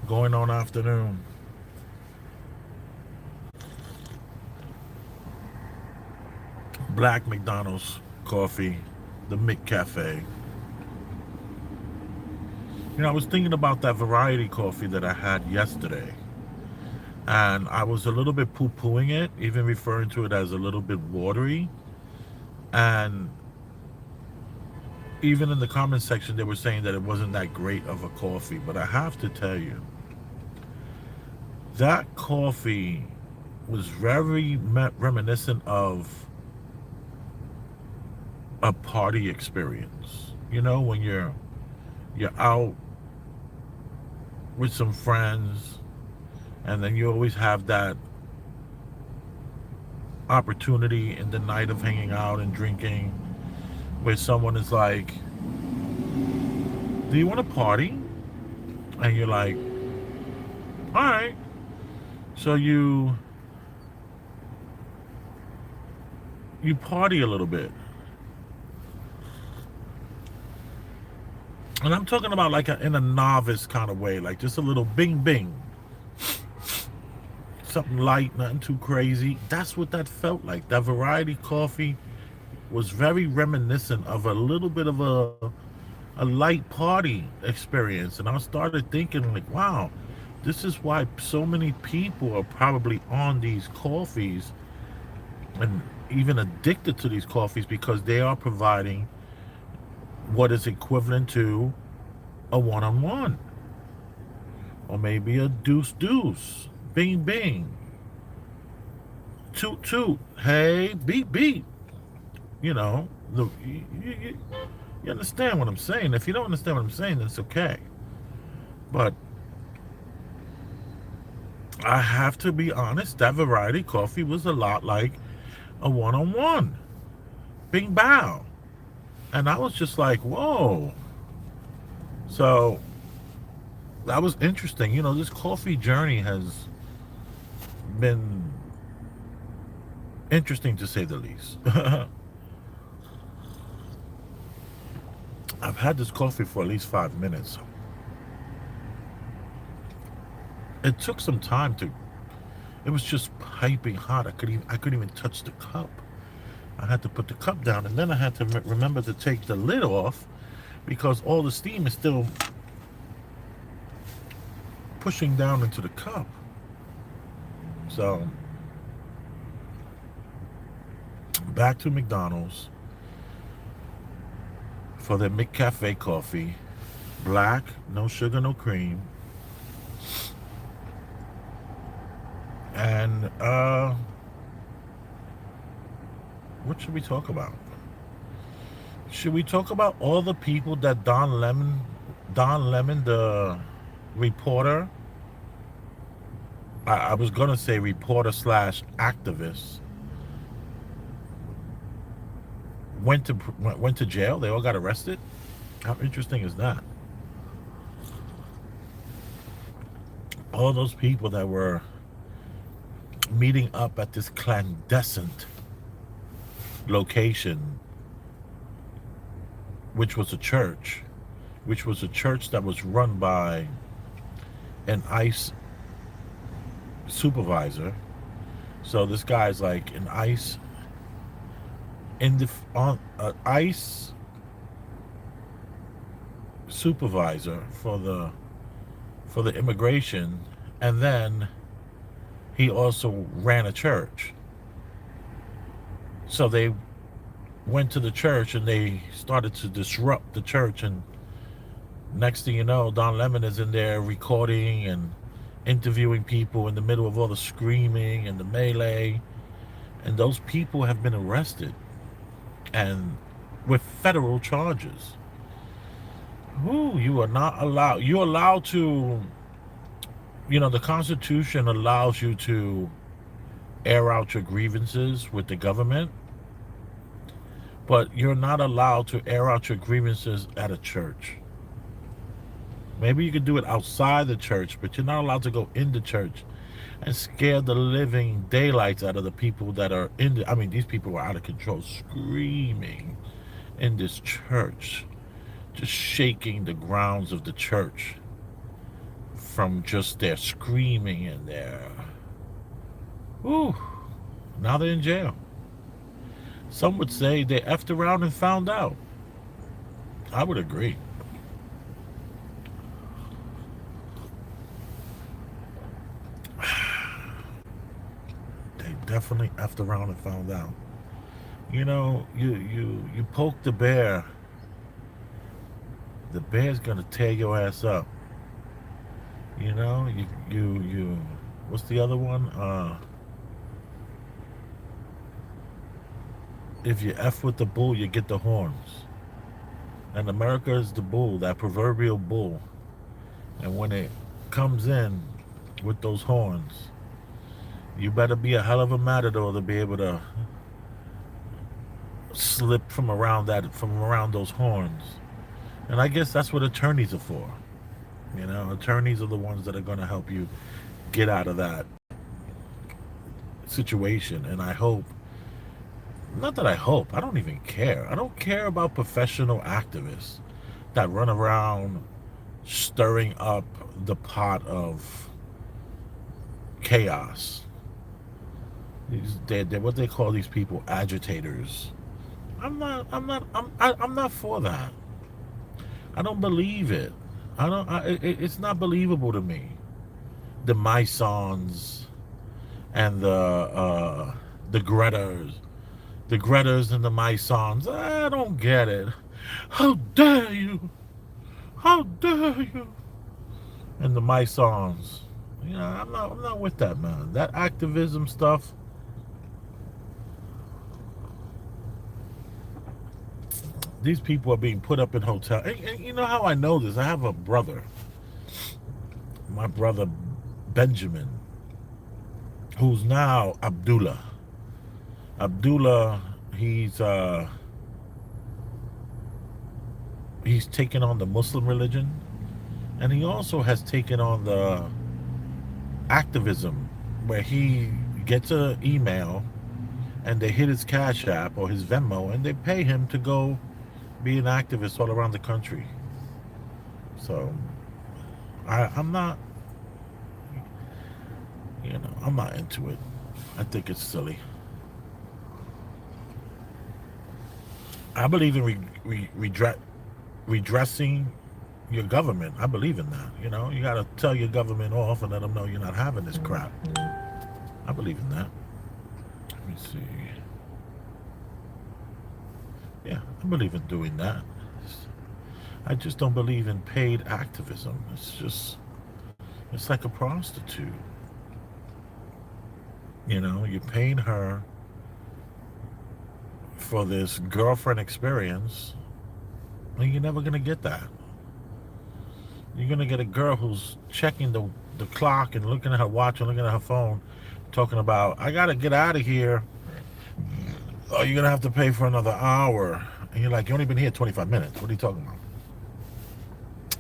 going on afternoon. Black McDonald's coffee, the McCafe. I was thinking about that variety coffee that I had yesterday, and I was a little bit poo pooing it, even referring to it as a little bit watery. And even in the comment section, they were saying that it wasn't that great of a coffee. But I have to tell you, that coffee was very reminiscent of a party experience. When you're out with some friends, and then you always have that opportunity in the night of hanging out and drinking where someone is like, do you want to party? And you're like, all right. So you party a little bit. And I'm talking about like in a novice kind of way, like just a little bing bing, something light, nothing too crazy. That's what that felt like. That variety coffee was very reminiscent of a little bit of a light party experience. And I started thinking like, wow, this is why so many people are probably on these coffees and even addicted to these coffees, because they are providing what is equivalent to a one-on-one, or maybe a deuce deuce, bing bing, toot toot, hey beep beep. You understand what I'm saying. If you don't understand what I'm saying, that's okay. But I have to be honest, that variety coffee was a lot like a one-on-one, bing bow. And I was just like, whoa. So that was interesting. This coffee journey has been interesting to say the least. I've had this coffee for at least 5 minutes. It took some time to. It was just piping hot. I couldn't even touch the cup. I had to put the cup down, and then I had to remember to take the lid off because all the steam is still pushing down into the cup. So back to McDonald's for the McCafe coffee, black, no sugar, no cream, and what should we talk about? Should we talk about all the people that Don Lemon, the reporter, I was gonna say reporter slash activist, went to jail. They all got arrested. How interesting is that? All those people that were meeting up at this clandestine location, which was a church, that was run by an ICE supervisor. So this guy's like an ICE ICE supervisor for the immigration, and then he also ran a church. So they went to the church and they started to disrupt the church, and next thing you know, Don Lemon is in there recording and interviewing people in the middle of all the screaming and the melee, and those people have been arrested and with federal charges. Ooh, you are not allowed. You're allowed to. The Constitution allows you to air out your grievances with the government, but you're not allowed to air out your grievances at a church. Maybe you could do it outside the church, but you're not allowed to go in the church and scare the living daylights out of the people that are in the. I mean, these people were out of control, screaming in this church, just shaking the grounds of the church, from just their screaming and their, ooh, now they're in jail. Some would say they effed around and found out. I would agree. They definitely effed around and found out. You know, you poke the bear's gonna tear your ass up. You know, you what's the other one? If you F with the bull, you get the horns. And America is the bull, that proverbial bull. And when it comes in with those horns, you better be a hell of a matador to be able to slip from around those horns. And I guess that's what attorneys are for. You know, attorneys are the ones that are going to help you get out of that situation. And I hope, not that I hope, I don't even care. I don't care about professional activists that run around stirring up the pot of chaos. They're what they call these people agitators. I'm not for that. I don't believe it. It's not believable to me. The Mysons and the Gretas, and the Mysons. I don't get it. How dare you? How dare you? And the Mysons. You know, I'm not with that, man. That activism stuff. These people are being put up in hotels. And you know how I know this? I have a brother. My brother Benjamin, who's now Abdullah. Abdullah, he's taken on the Muslim religion, and he also has taken on the activism, where he gets an email and they hit his Cash App or his Venmo and they pay him to go be an activist all around the country. So I'm not, I'm not into it. I think it's silly. I believe in redressing your government. I believe in that. You know, you got to tell your government off and let them know you're not having this crap. I believe in that. Let me see. Yeah, I believe in doing that. I just don't believe in paid activism. It's like a prostitute. You know, you're paying her for this girlfriend experience, and you're never going to get that. You're going to get a girl who's checking the clock and looking at her watch and looking at her phone, talking about, I got to get out of here. Oh, you're going to have to pay for another hour. And you're like, you only been here 25 minutes. What are you talking about?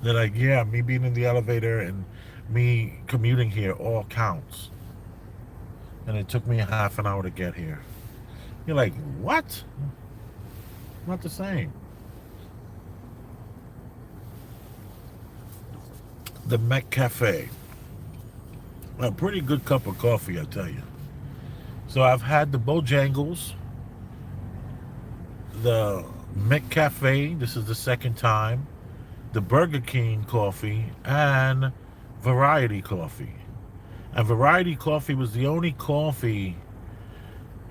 They're like, yeah, me being in the elevator and me commuting here all counts. And it took me half an hour to get here. You're like, what? Not the same. The Met Cafe. A pretty good cup of coffee, I tell you. So I've had the Bojangles, the Met Cafe, this is the second time, the Burger King coffee, and Variety Coffee. And Variety Coffee was the only coffee.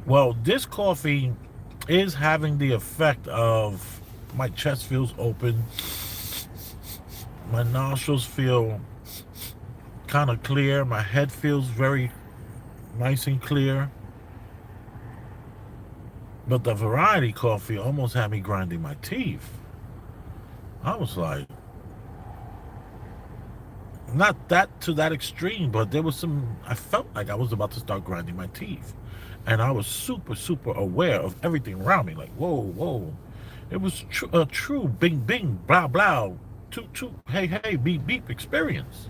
Well, this coffee is having the effect of my chest feels open, my nostrils feel kind of clear, my head feels very nice and clear. But the Variety Coffee almost had me grinding my teeth. I was like, not that to that extreme, but there was I felt like I was about to start grinding my teeth. And I was super, super aware of everything around me. Like, whoa, whoa. It was a true bing, bing, blah, blah, toot, toot, hey, hey, beep, beep experience.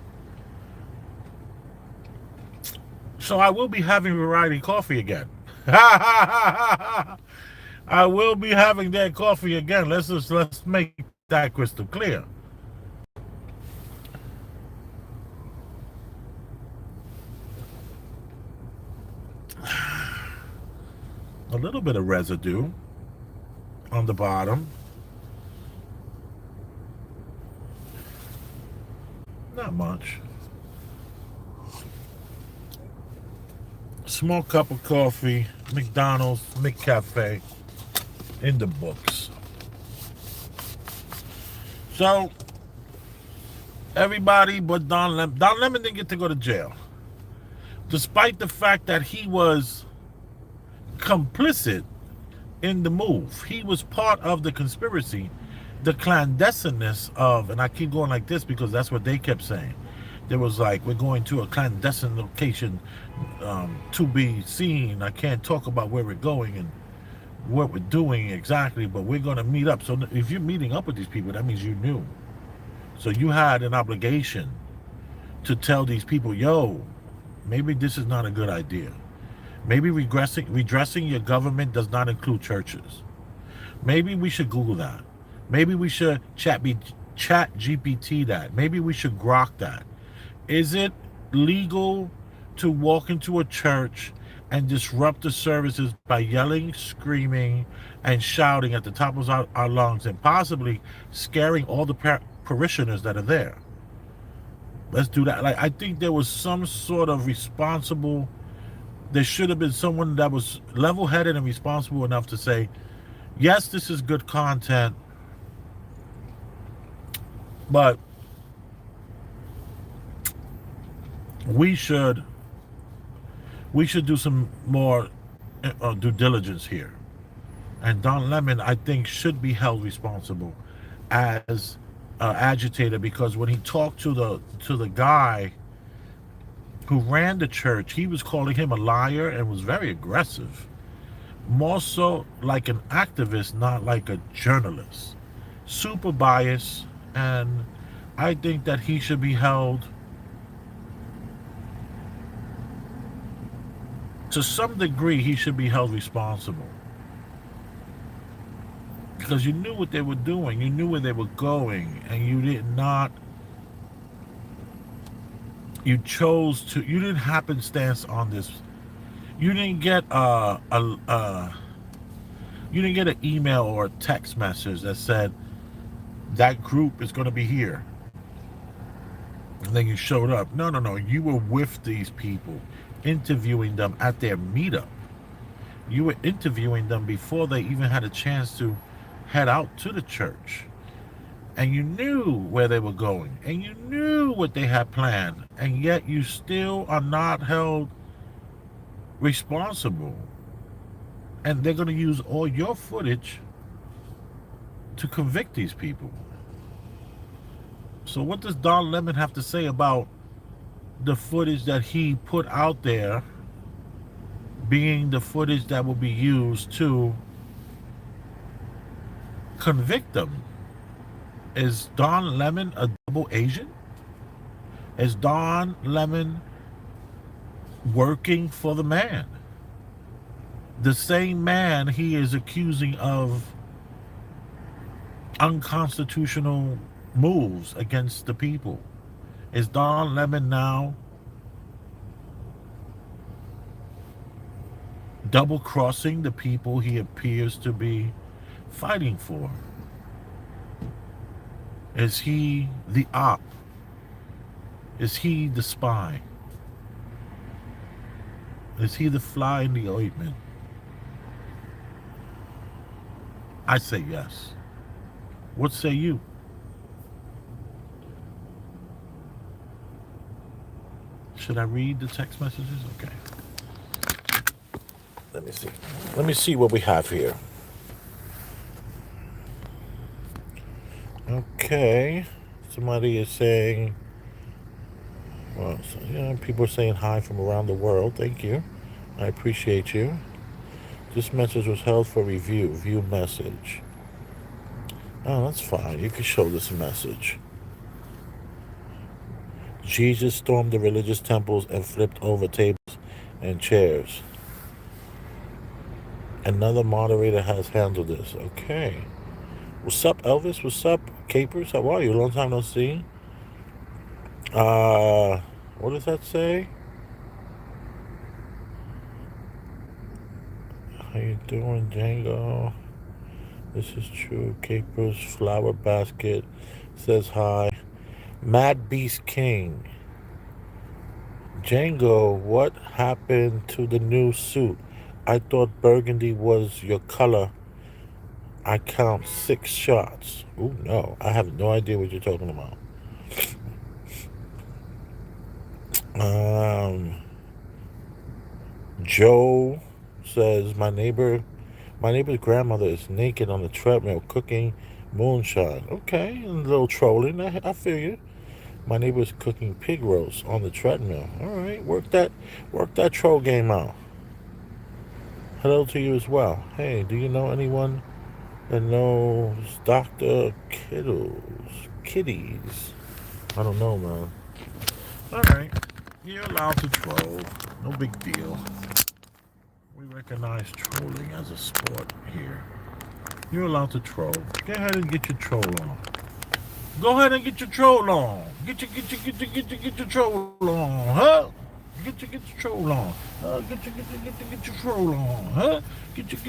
So I will be having Variety Coffee again. I will be having that coffee again. Let's make that crystal clear. a little bit of residue on the bottom. Not much. Small cup of coffee, McDonald's, McCafe, in the books. So, everybody but Don Lemon. Don Lemon didn't get to go to jail. Despite the fact that he was complicit in the move. He was part of the conspiracy, the clandestineness of, and I keep going like this because that's what they kept saying. There was like, we're going to a clandestine location to be seen. I can't talk about where we're going and what we're doing exactly, but we're going to meet up. So if you're meeting up with these people, that means you knew. So you had an obligation to tell these people, yo, maybe this is not a good idea. Maybe redressing your government does not include churches. Maybe we should Google that. Maybe we should chat GPT that. Maybe we should grok that. Is it legal to walk into a church and disrupt the services by yelling, screaming, and shouting at the top of our lungs and possibly scaring all the parishioners that are there? Let's do that. Like, I think there was some sort of responsible, there should have been someone that was level-headed and responsible enough to say, yes, this is good content, but we should do some more due diligence here. And Don Lemon, I think, should be held responsible as agitator, because when he talked to the guy who ran the church, he was calling him a liar and was very aggressive. More so like an activist, not like a journalist. Super biased, and I think that he should be held to some degree. He should be held responsible. Because you knew what they were doing, you knew where they were going, and you didn't happenstance on this. You didn't get you didn't get an email or a text message that said that group is going to be here, and then you showed up. No. You were with these people, interviewing them at their meetup. You were interviewing them before they even had a chance to head out to the church. And you knew where they were going, and you knew what they had planned, and yet you still are not held responsible. And they're going to use all your footage to convict these people. So what does Don Lemon have to say about the footage that he put out there being the footage that will be used to convict them? Is Don Lemon a double agent? Is Don Lemon working for the man? The same man he is accusing of unconstitutional moves against the people. Is Don Lemon now double-crossing the people he appears to be fighting for? Is he the op? Is he the spy? Is he the fly in the ointment? I say yes. What say you? Should I read the text messages? Okay. Let me see. Let me see what we have here. Okay. Somebody is saying, well, people are saying hi from around the world. Thank you. I appreciate you. This message was held for review. View message. Oh, that's fine. You can show this message. Jesus stormed the religious temples and flipped over tables and chairs. Another moderator has handled this. Okay. What's up, Elvis? What's up, Capers? How are you? Long time no see. What does that say? How you doing, Django? This is true. Capers Flower Basket says hi. Mad Beast King. Django, what happened to the new suit? I thought burgundy was your color. I count 6 shots. Ooh, no. I have no idea what you're talking about. Joe says my neighbor's grandmother is naked on the treadmill cooking moonshine. Okay, a little trolling. I feel you. My neighbor's cooking pig roast on the treadmill. All right, work that troll game out. Hello to you as well. Hey, do you know anyone that knows Dr. Kitties? I don't know, man. All right, you're allowed to troll. No big deal. We recognize trolling as a sport here. You're allowed to troll. Go ahead and get your troll on. Go ahead and get your troll on. Get your troll on, huh? Get your troll on. Get your troll on, huh? Get your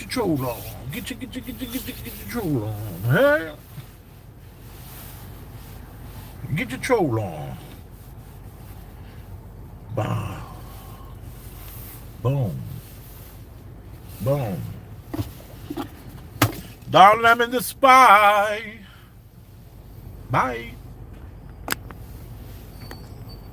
troll on. Get your troll on, huh? Get your troll on. Bow. Boom. Boom. Don Lemon the Spy. Bye.